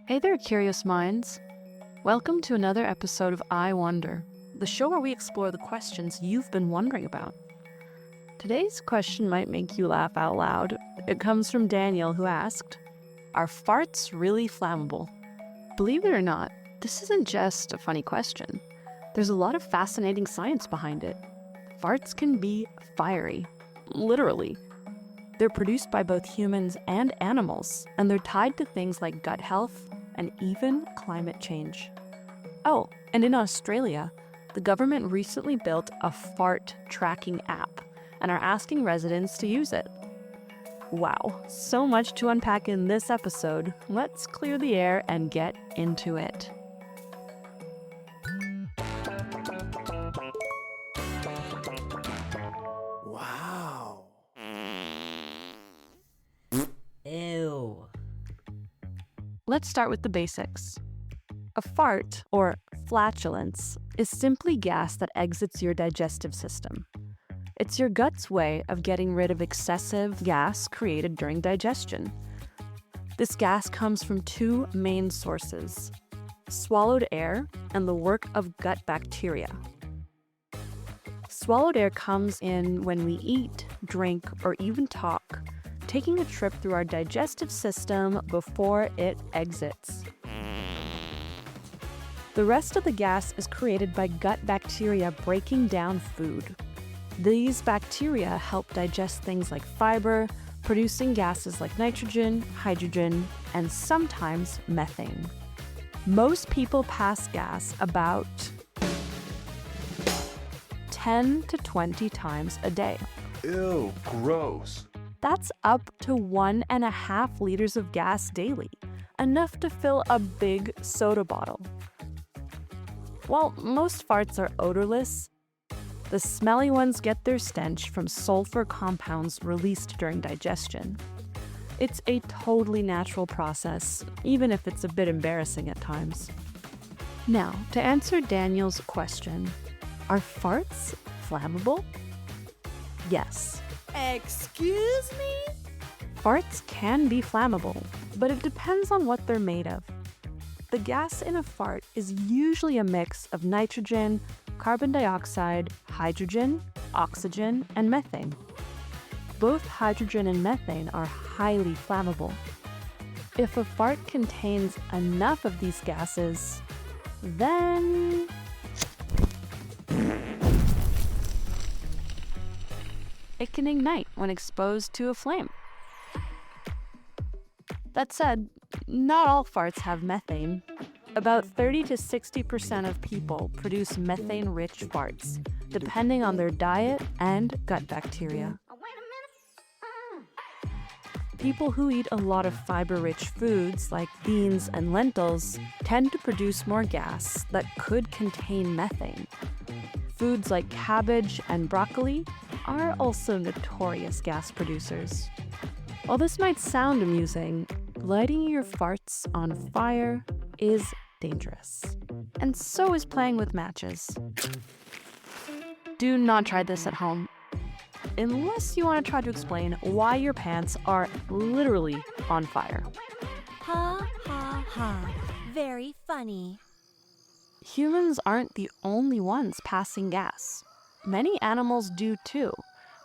Hey there, curious minds. Welcome to another episode of I Wonder, the show where we explore the questions you've been wondering about. Today's question might make you laugh out loud. It comes from Daniel, who asked, "Are farts really flammable?" Believe it or not, this isn't just a funny question. There's a lot of fascinating science behind it. Farts can be fiery, literally. They're produced by both humans and animals, and they're tied to things like gut health and even climate change. Oh, and in Australia, the government recently built a fart tracking app and are asking residents to use it. Wow, so much to unpack in this episode. Let's clear the air and get into it. Wow. Ew. Let's start with the basics. A fart, or flatulence, is simply gas that exits your digestive system. It's your gut's way of getting rid of excessive gas created during digestion. This gas comes from two main sources: swallowed air and the work of gut bacteria. Swallowed air comes in when we eat, drink, or even talk, taking a trip through our digestive system before it exits. The rest of the gas is created by gut bacteria breaking down food. These bacteria help digest things like fiber, producing gases like nitrogen, hydrogen, and sometimes methane. Most people pass gas about 10 to 20 times a day. Ew, gross. That's up to 1.5 liters of gas daily, enough to fill a big soda bottle. While most farts are odorless, the smelly ones get their stench from sulfur compounds released during digestion. It's a totally natural process, even if it's a bit embarrassing at times. Now, to answer Daniel's question, are farts flammable? Yes. Excuse me? Farts can be flammable, but it depends on what they're made of. The gas in a fart is usually a mix of nitrogen, carbon dioxide, hydrogen, oxygen, and methane. Both hydrogen and methane are highly flammable. If a fart contains enough of these gases, then it can ignite when exposed to a flame. That said, not all farts have methane. About 30 to 60% of people produce methane-rich farts, depending on their diet and gut bacteria. People who eat a lot of fiber-rich foods like beans and lentils tend to produce more gas that could contain methane. Foods like cabbage and broccoli are also notorious gas producers. While this might sound amusing, lighting your farts on fire is dangerous. And so is playing with matches. Do not try this at home, unless you want to try to explain why your pants are literally on fire. Ha ha ha. Very funny. Humans aren't the only ones passing gas. Many animals do too,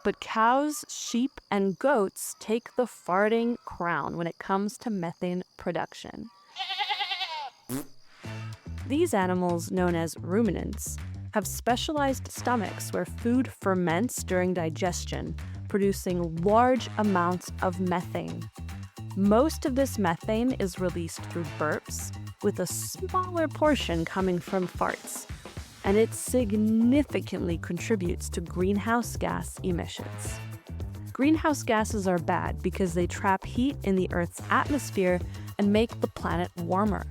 but cows, sheep, and goats take the farting crown when it comes to methane production. These animals, known as ruminants, have specialized stomachs where food ferments during digestion, producing large amounts of methane. Most of this methane is released through burps, with a smaller portion coming from farts, and it significantly contributes to greenhouse gas emissions. Greenhouse gases are bad because they trap heat in the Earth's atmosphere and make the planet warmer,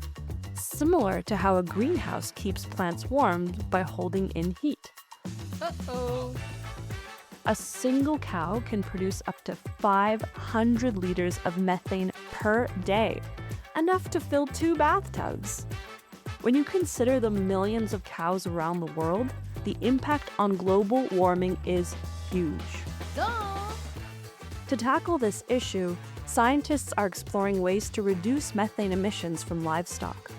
similar to how a greenhouse keeps plants warmed by holding in heat. Uh-oh. A single cow can produce up to 500 liters of methane per day, enough to fill 2 bathtubs. When you consider the millions of cows around the world, the impact on global warming is huge. Duh. To tackle this issue, scientists are exploring ways to reduce methane emissions from livestock.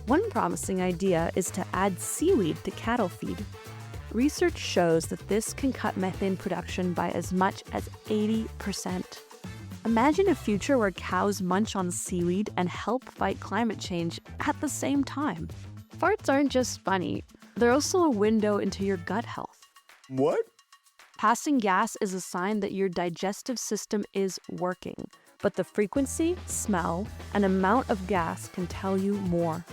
One promising idea is to add seaweed to cattle feed. Research shows that this can cut methane production by as much as 80%. Imagine a future where cows munch on seaweed and help fight climate change at the same time. Farts aren't just funny, they're also a window into your gut health. What? Passing gas is a sign that your digestive system is working, but the frequency, smell, and amount of gas can tell you more.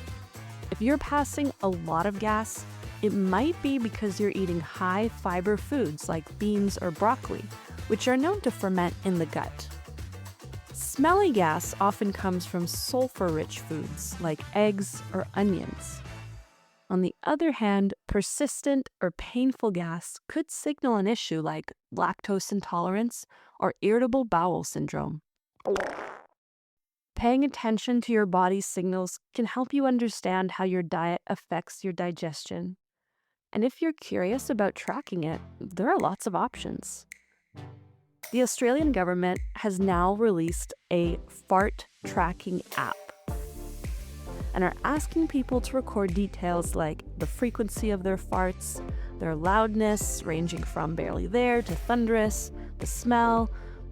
If you're passing a lot of gas, it might be because you're eating high-fiber foods like beans or broccoli, which are known to ferment in the gut. Smelly gas often comes from sulfur-rich foods like eggs or onions. On the other hand, persistent or painful gas could signal an issue like lactose intolerance or irritable bowel syndrome. Paying attention to your body's signals can help you understand how your diet affects your digestion. And if you're curious about tracking it, there are lots of options. The Australian government has now released a fart tracking app and are asking people to record details like the frequency of their farts, their loudness ranging from barely there to thunderous, the smell,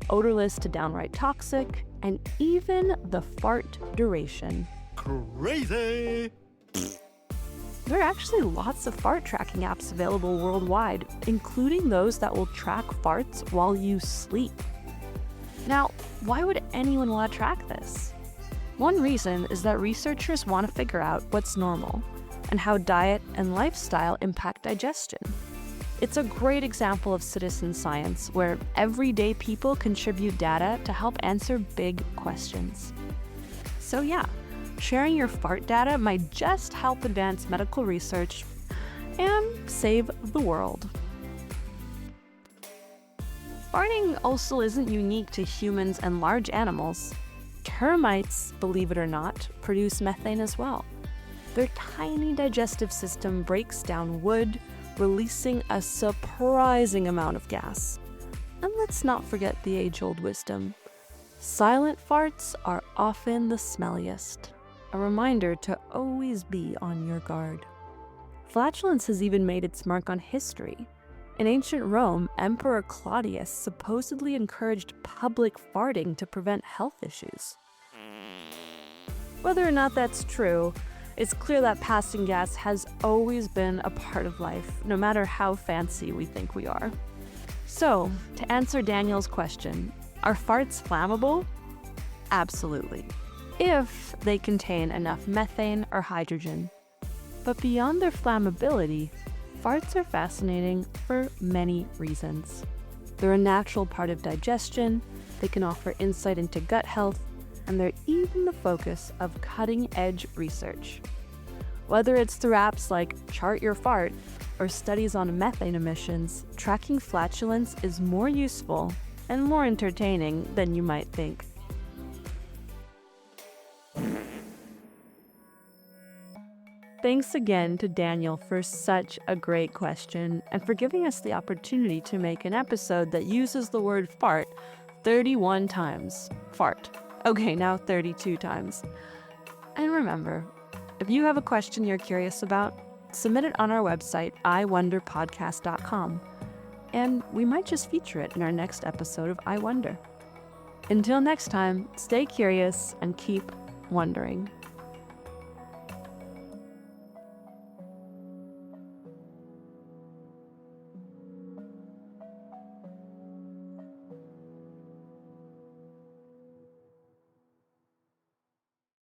odorless to downright toxic, and even the fart duration. Crazy! There are actually lots of fart tracking apps available worldwide, including those that will track farts while you sleep. Now, why would anyone want to track this? One reason is that researchers want to figure out what's normal and how diet and lifestyle impact digestion. It's a great example of citizen science where everyday people contribute data to help answer big questions. So yeah, sharing your fart data might just help advance medical research and save the world. Farting also isn't unique to humans and large animals. Termites, believe it or not, produce methane as well. Their tiny digestive system breaks down wood, releasing a surprising amount of gas. And let's not forget the age-old wisdom. Silent farts are often the smelliest. A reminder to always be on your guard. Flatulence has even made its mark on history. In ancient Rome, Emperor Claudius supposedly encouraged public farting to prevent health issues. Whether or not that's true, it's clear that passing gas has always been a part of life, no matter how fancy we think we are. So, to answer Daniel's question, are farts flammable? Absolutely, if they contain enough methane or hydrogen. But beyond their flammability, farts are fascinating for many reasons. They're a natural part of digestion, they can offer insight into gut health, and they're even the focus of cutting-edge research. Whether it's through apps like Chart Your Fart or studies on methane emissions, tracking flatulence is more useful and more entertaining than you might think. Thanks again to Daniel for such a great question and for giving us the opportunity to make an episode that uses the word fart 31 times. Fart. Okay, now 32 times. And remember, if you have a question you're curious about, submit it on our website, iwonderpodcast.com, and we might just feature it in our next episode of I Wonder. Until next time, stay curious and keep wondering.